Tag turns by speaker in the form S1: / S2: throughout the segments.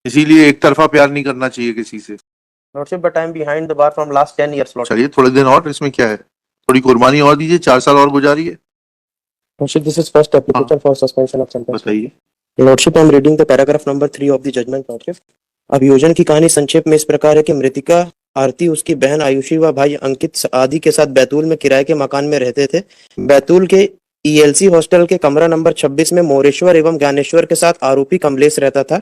S1: इसीलिए एक तरफा प्यार नहीं करना चाहिए किसी से।
S2: Lordship, but I'm behind the bar from last 10 years, Lordship.
S1: चलिए थोड़े दिन और, इसमें क्या है, थोड़ी कुर्बानी और दीजिए, 4 साल और गुजारिए।
S2: Lordship, this is first application for suspension of sentence.
S1: बताइए।
S2: Lordship, I'm reading the paragraph number 3 of the judgment, Lordship. अभियोजन की कहानी संक्षेप में इस प्रकार है कि मृतिका आरती उसकी बहन आयुषी व भाई अंकित आदि के साथ बैतूल में किराए के मकान में रहते थे। बैतूल के ईएलसी हॉस्टल के कमरा नंबर 26 में मोरेश्वर एवं ज्ञानेश्वर के साथ आरोपी कमलेश रहता था।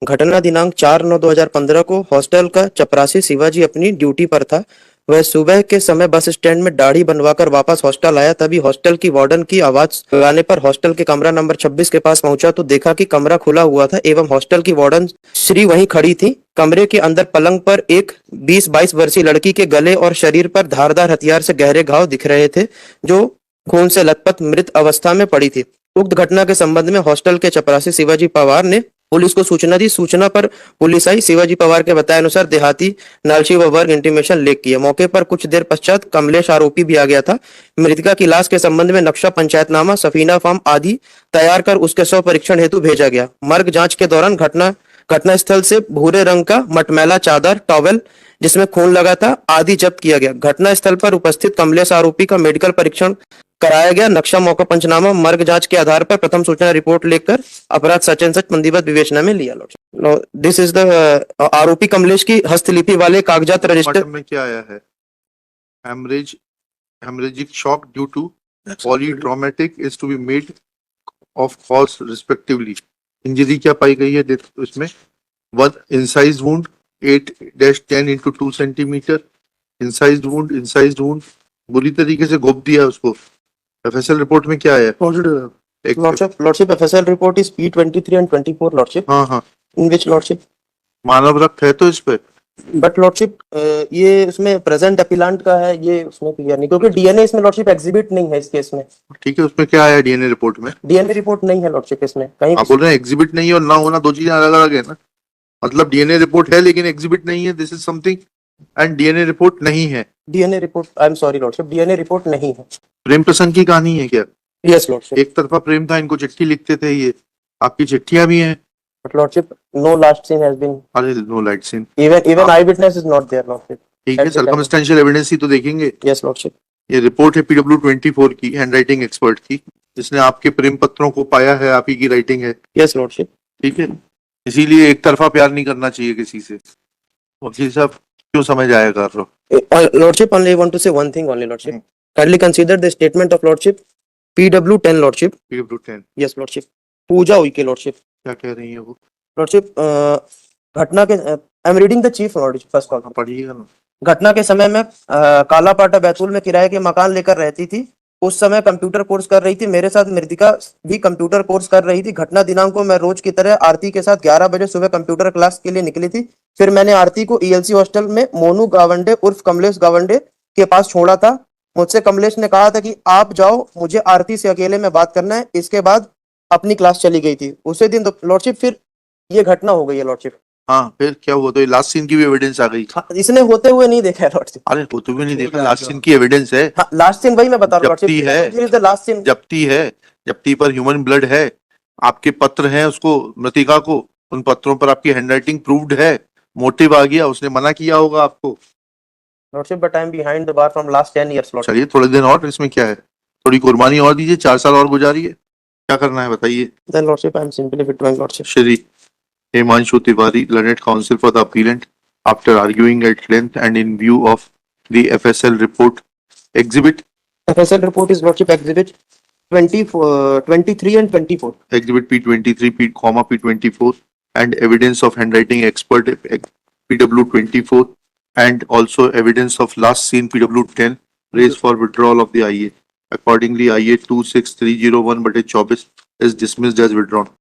S2: घटना दिनांक 4/9/2015 को हॉस्टल का चपरासी शिवाजी अपनी ड्यूटी पर था। वह सुबह के समय बस स्टैंड में दाढ़ी बनवाकर वापस हॉस्टल आया। तभी हॉस्टल की वार्डन की आवाज लगाने पर हॉस्टल के कमरा नंबर 26 के पास पहुंचा तो देखा कि कमरा खुला हुआ था एवं हॉस्टल की वार्डन श्री वहीं खड़ी थी। कमरे के अंदर पलंग पर एक 20-22 वर्षीय लड़की के गले और शरीर पर धारदार हथियार से गहरे घाव दिख रहे थे, जो खून से लथपथ मृत अवस्था में पड़ी थी। उक्त घटना के संबंध में हॉस्टल के चपरासी शिवाजी पवार ने पुलिस को सूचना दी। सूचना पर पुलिस आई। शिवाजी पवार के बताए अनुसार देहाती नालशी व वर्ग इंटीमेशन लेख किया। मौके पर कुछ देर पश्चात कमलेश आरोपी भी आ गया था। मृतका की लाश के संबंध में नक्शा, पंचायतनामा, सफीना फॉर्म आदि तैयार कर उसके शव परीक्षण हेतु भेजा गया। मर्ग जांच के दौरान घटनास्थल से भूरे रंग का मटमैला चादर, टॉवेल जिसमें खून लगा था आदि जब्त किया गया। घटनास्थल पर उपस्थित कमलेश आरोपी का मेडिकल परीक्षण कराया गया। नक्शा, मौका, पंचनामा, मर्ग जांच के आधार पर प्रथम सूचना रिपोर्ट लेकर अपराध सच एंड सच पंजीबद्ध विवेचना में लिया। दिस इज द आरोपी कमलेश की हस्तलिपि वाले कागजात रजिस्टर
S1: में क्या आया है? Haemorrhagic shock due to polytraumatic is to be made of cause respectively. Injury क्या पाई गई है इसमें? 1 incised wound 8-10 into 2 centimetre. Incised wound बुरी तरीके से घोप दिया उसको। एफएसएल रिपोर्ट में क्या है?
S2: Lordship, FSL report is P23 and 24, Lordship.
S1: हाँ,
S2: In which, Lordship?
S1: मानव रक्त है तो इस पे,
S2: बट लॉर्डशिप ये उसमें प्रेजेंट अपीलांट का है, ये उसमें क्लियर नहीं, क्योंकि डीएनए इसमें लॉर्डशिप एग्जिबिट नहीं है इस केस में।
S1: ठीक है, उसमें क्या आया डीएनए रिपोर्ट में?
S2: डीएनए रिपोर्ट नहीं है लॉर्डशिप इसमें कहीं।
S1: आप बोल रहे हैं एग्जिबिट नहीं है और ना होना दो चीजें अलग अलग है ना। मतलब डीएनए रिपोर्ट है लेकिन एग्जिबिट नहीं है, this is something, and DNA report नहीं है।
S2: DNA report, I am sorry lordship, DNA report नहीं है।
S1: प्रेम प्रसंग की कहानी है क्या?
S2: Yes lordship.
S1: एक तरफा प्रेम था, इनको चिट्ठी लिखते थे, ये आपकी चिट्ठियां भी हैं।
S2: But lordship, no last seen has been,
S1: अरे no light seen,
S2: even eye witness is not there lordship.
S1: ठीक है, सर्कमस्टेंशियल एविडेंस ही तो देखेंगे।
S2: Yes lordship.
S1: ये रिपोर्ट है PW24 की, हैंडराइटिंग एक्सपर्ट की, जिसने आपके प्रेम पत्रों को पाया है, आप ही की राइटिंग है।
S2: Yes lordship.
S1: ठीक है, इसीलिए एक तरफा प्यार नहीं करना चाहिए किसी से। वकील साहब क्यों समझ आया कर रहे हो?
S2: Lordship, only I want to say one thing only, Lordship. Kindly consider the statement of Lordship. PW10, Lordship.
S1: PW10,
S2: Yes, Lordship. पूजा हुई के Lordship.
S1: क्या कह रही है वो?
S2: Lordship, घटना के I am reading the chief Lordship first call.
S1: पढ़िएगा ना।
S2: घटना के समय में कालापाटा बैतूल में किराए के मकान लेकर रहती थी। उस समय कंप्यूटर कोर्स कर रही थी। मेरे साथ मृतिका भी कंप्यूटर कोर्स कर रही थी। घटना दिनांक को मैं रोज की तरह आरती के साथ 11 बजे सुबह कंप्यूटर क्लास के लिए निकली थी। फिर मैंने आरती को ईएलसी हॉस्टल में मोनू गावंडे उर्फ कमलेश गावंडे के पास छोड़ा था। मुझसे कमलेश ने कहा था कि आप जाओ, मुझे आरती से अकेले में बात करना है। इसके बाद अपनी क्लास चली गई थी। उसी दिन लॉर्डशिप फिर ये घटना हो गई है लॉर्डशिप।
S1: हाँ, फिर क्या हुआ? तो ये लास्ट सीन की भी एविडेंस आ गई।
S2: हाँ, इसने होते हुए नहीं देखा है लॉर्डशिप।
S1: अरे होते हुए नहीं देखा, लास्ट सीन की एविडेंस है।
S2: हाँ, लास्ट सीन वही मैं बता रहा हूँ
S1: जब्ती है,
S2: लास्ट सीन
S1: जब्ती है, जब्ती पर ह्यूमन ब्लड है, आपके पत्र हैं उसको, मृतिका को, उन पत्रों पर आपकी हैंडराइटिंग प्रूव्ड है। मोटिव आ गया, उसने मना किया होगा आपको।
S2: Lordship, but I am behind the bar from last 10 years lordship.
S1: चलिए थोड़े दिन और, इसमें क्या है, थोड़ी कुर्बानी और दीजिए, 4 साल और गुजारिए। क्या करना है बताइए?
S2: Then lordship, I am simply withdrawing lordship.
S1: Shri Himanshu Tiwari, learned counsel for the appellant, after arguing at length and in view of the FSL report, exhibit
S2: FSL report is lordship exhibit 23 and 24.
S1: Exhibit P23, P24, and evidence of handwriting expert PW24, and also evidence of last seen PW10 raised for withdrawal of the IA. Accordingly, IA 26301/24 is dismissed as withdrawn.